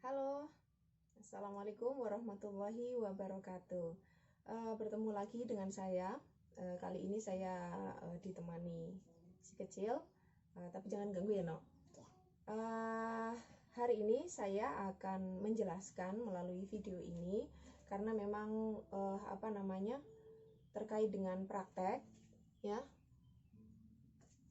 Halo, Assalamualaikum warahmatullahi wabarakatuh. Bertemu lagi dengan saya. Kali ini saya ditemani si kecil, tapi jangan ganggu ya, No. Hari ini saya akan menjelaskan melalui video ini karena memang terkait dengan praktek, ya.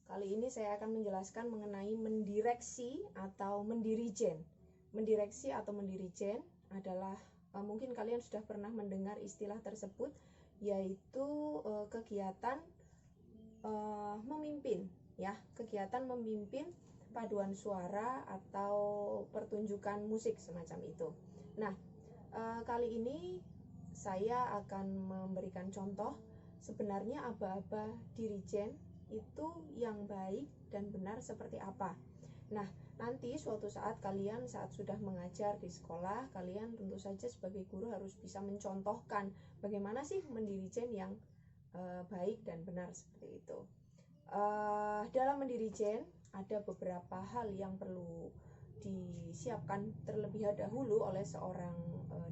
Kali ini saya akan menjelaskan mengenai mendireksi atau mendirijen. Mendireksi atau mendirijen adalah mungkin kalian sudah pernah mendengar istilah tersebut, yaitu kegiatan memimpin, ya, kegiatan memimpin paduan suara atau pertunjukan musik semacam itu. Nah, kali ini saya akan memberikan contoh sebenarnya aba-aba dirijen itu yang baik dan benar seperti apa. Nah, nanti suatu saat kalian saat sudah mengajar di sekolah, kalian tentu saja sebagai guru harus bisa mencontohkan bagaimana sih mendirijen yang baik dan benar seperti itu. Dalam mendirijen ada beberapa hal yang perlu disiapkan terlebih dahulu oleh seorang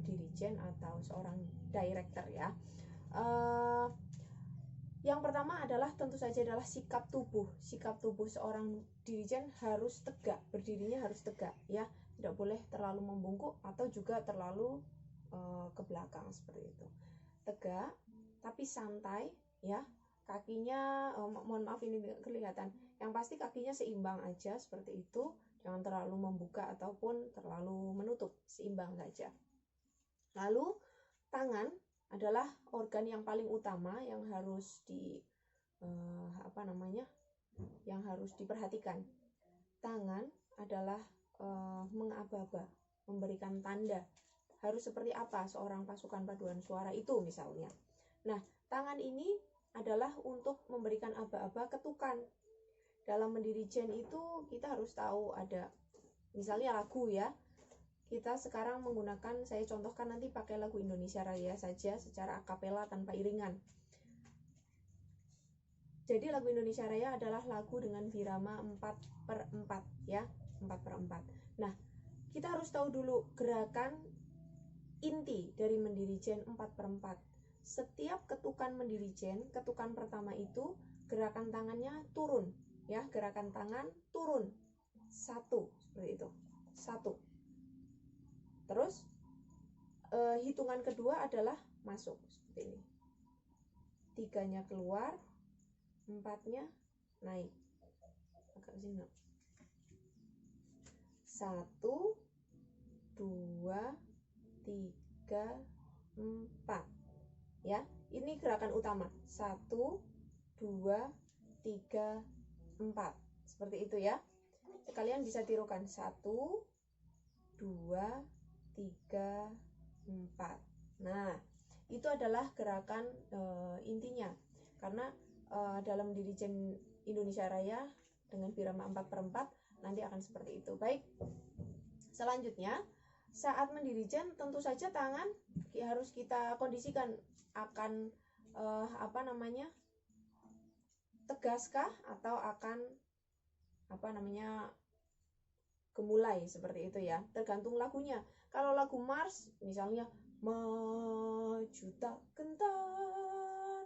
dirijen atau seorang director, ya. Yang pertama adalah tentu saja adalah sikap tubuh. Sikap tubuh seorang dirijen harus tegak, berdirinya harus tegak, ya. Tidak boleh terlalu membungkuk atau juga terlalu ke belakang seperti itu. Tegak tapi santai, ya. Kakinya mohon maaf ini tidak kelihatan. Yang pasti kakinya seimbang aja seperti itu. Jangan terlalu membuka ataupun terlalu menutup, seimbang saja. Lalu tangan adalah organ yang paling utama yang harus yang harus diperhatikan. Tangan adalah mengaba-aba, memberikan tanda. Harus seperti apa seorang pasukan paduan suara itu misalnya. Nah, tangan ini adalah untuk memberikan aba-aba ketukan. Dalam mendirijen itu kita harus tahu ada misalnya lagu, ya. Kita sekarang menggunakan, saya contohkan nanti pakai lagu Indonesia Raya saja secara akapela tanpa iringan. Jadi lagu Indonesia Raya adalah lagu dengan birama 4/4, ya, 4/4. Nah, kita harus tahu dulu gerakan inti dari mendirijen 4/4. Setiap ketukan mendirijen, ketukan pertama itu gerakan tangannya turun, ya, gerakan tangan turun. 1, seperti itu. 1. Terus hitungan kedua adalah masuk seperti ini. 3-nya keluar, 4-nya naik. Agak sini. 1, 2, 3, 4. Ya, ini gerakan utama. 1, 2, 3, 4. Seperti itu, ya. Kalian bisa tirukan 1, 2, 3, 4. Nah, itu adalah gerakan intinya. Karena dalam dirijen Indonesia Raya dengan birama 4/4 nanti akan seperti itu. Baik. Selanjutnya, saat mendirijen tentu saja tangan harus kita kondisikan akan tegaskah atau akan gemulai seperti itu, ya. Tergantung lagunya. Kalau lagu Mars misalnya maju tak gentar,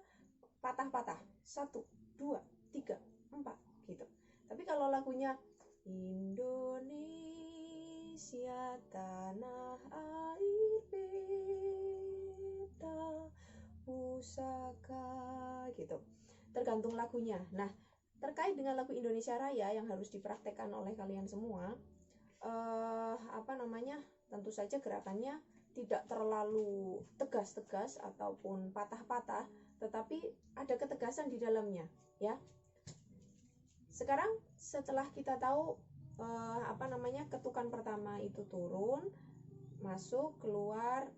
patah-patah 1, 2, 3, 4 gitu. Tapi kalau lagunya Indonesia tanah air beta pusaka gitu, tergantung lagunya. Nah, terkait dengan lagu Indonesia Raya yang harus dipraktekkan oleh kalian semua, tentu saja gerakannya tidak terlalu tegas-tegas ataupun patah-patah, tetapi ada ketegasan di dalamnya, ya. Sekarang setelah kita tahu ketukan pertama itu turun, masuk, keluar,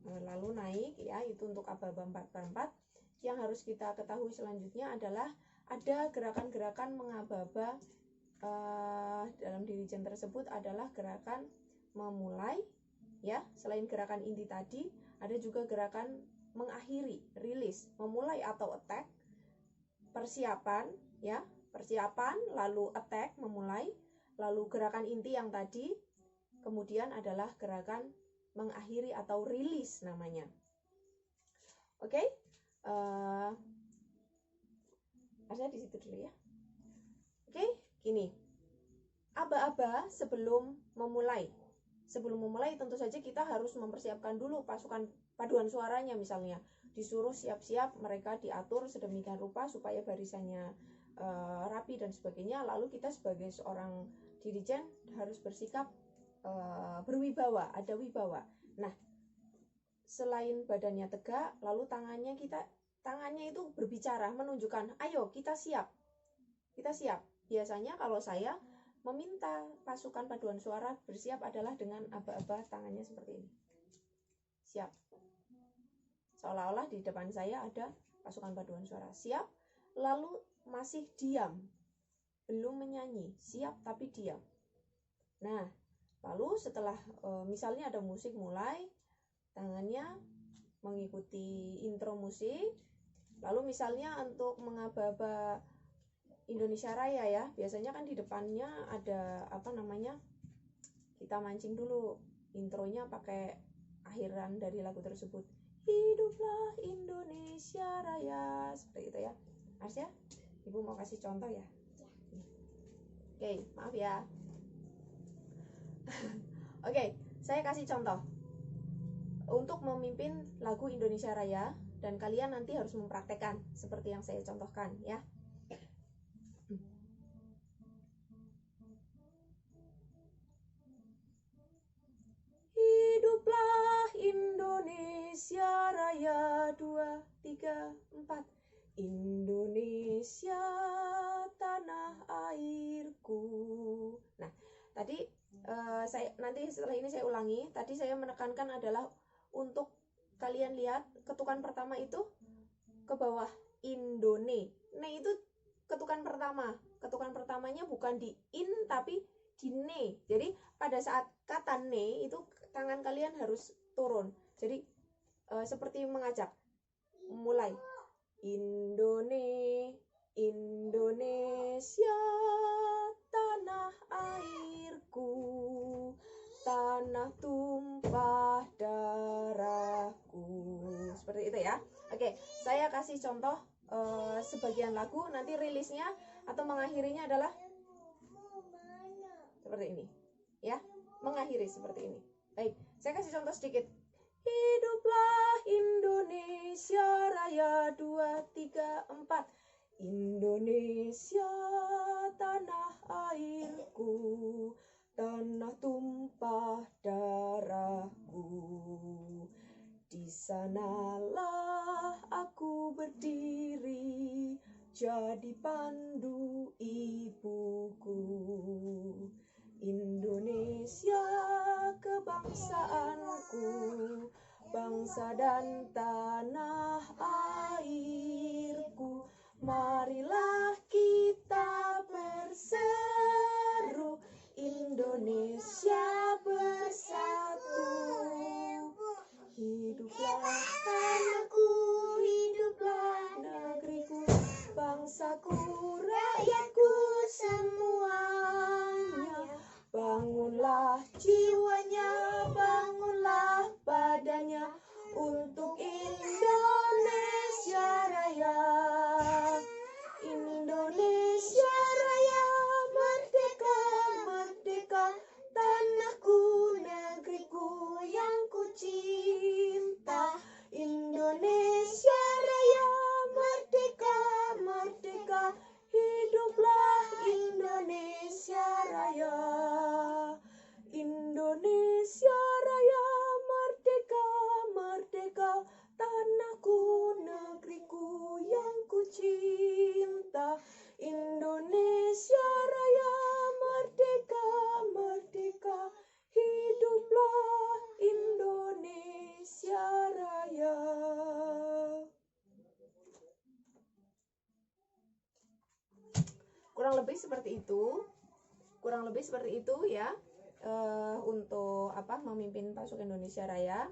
lalu naik, ya, itu untuk aba-aba 4/4. Yang harus kita ketahui selanjutnya adalah ada gerakan-gerakan mengaba-aba dalam dirijen tersebut adalah gerakan memulai, ya. Selain gerakan inti tadi, ada juga gerakan mengakhiri, rilis, memulai atau attack, persiapan, ya, persiapan, lalu attack, memulai, lalu gerakan inti yang tadi, kemudian adalah gerakan mengakhiri atau rilis namanya. Oke, harusnya di situ dulu ya. Oke, gini. Aba-aba sebelum memulai. Sebelum memulai tentu saja kita harus mempersiapkan dulu pasukan paduan suaranya misalnya. Disuruh siap-siap, mereka diatur sedemikian rupa supaya barisannya rapi dan sebagainya. Lalu kita sebagai seorang dirijen harus bersikap berwibawa, ada wibawa. Nah, selain badannya tegak, lalu tangannya itu berbicara, menunjukkan, ayo kita siap. Kita siap. Biasanya kalau saya meminta pasukan paduan suara bersiap adalah dengan aba-aba tangannya seperti ini. Siap. Seolah-olah di depan saya ada pasukan paduan suara. Siap, lalu masih diam. Belum menyanyi. Siap tapi diam. Nah, lalu setelah misalnya ada musik mulai, tangannya mengikuti intro musik. Lalu misalnya untuk mengaba-aba Indonesia Raya ya, biasanya kan di depannya ada kita mancing dulu intronya pakai akhiran dari lagu tersebut, hiduplah Indonesia Raya, seperti itu ya. Harusnya Ibu mau kasih contoh ya. Oke, maaf ya. Oke, saya kasih contoh untuk memimpin lagu Indonesia Raya, dan kalian nanti harus mempraktekkan seperti yang saya contohkan ya. Hiduplah Indonesia Raya 2, 3, 4. Indonesia tanah airku. Nah, tadi nanti setelah ini saya ulangi. Tadi saya menekankan adalah untuk kalian lihat ketukan pertama itu ke bawah, Indone. Nah, itu ketukan pertama. Ketukan pertamanya bukan di in tapi di ne. Jadi pada saat kata ne itu tangan kalian harus turun. Jadi seperti mengajak. Mulai. Indonesia tanah airku, tanah tumpah darahku. Seperti itu ya. Oke, saya kasih contoh sebagian lagu, nanti rilisnya atau mengakhirinya adalah seperti ini ya, mengakhiri seperti ini. Baik, saya kasih contoh sedikit. Hiduplah Indonesia Raya 2, 3, 4. Indonesia tanah airku, tanah tumpah darahku. Di sanalah aku berdiri, jadi pandu ibuku. Indonesia kebangsaanku, bangsa dan tanah airku. Marilah kita berseru, Indonesia bersatu. Hiduplah tanahku, hiduplah negeriku, bangsaku, rakyatku semuanya. Bangunlah jiwanya, bangunlah badannya untuk Indonesia Raya. Indonesia Raya, merdeka, merdeka, tanahku, negeriku yang ku cinta. Indonesia Raya, merdeka, merdeka, hiduplah Indonesia Raya. Indonesia Raya, merdeka, merdeka, tanahku, negeriku yang ku cinta. Indonesia Raya, merdeka, merdeka, hiduplah Indonesia Raya. Kurang lebih seperti itu ya, untuk memimpin pasukan Indonesia Raya,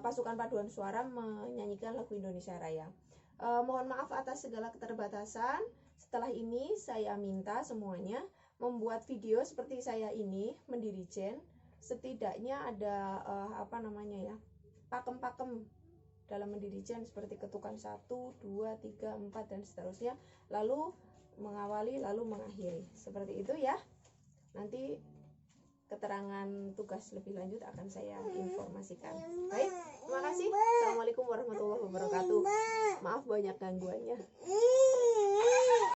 pasukan paduan suara menyanyikan lagu Indonesia Raya. Mohon maaf atas segala keterbatasan. Setelah ini saya minta semuanya membuat video seperti saya ini, mendirijen, setidaknya ada pakem-pakem dalam mendirijen seperti ketukan 1, 2, 3, 4 dan seterusnya, lalu mengawali lalu mengakhiri. Seperti itu ya. Nanti keterangan tugas lebih lanjut akan saya informasikan. Baik, terima kasih. Assalamualaikum warahmatullahi wabarakatuh. Maaf banyak gangguannya.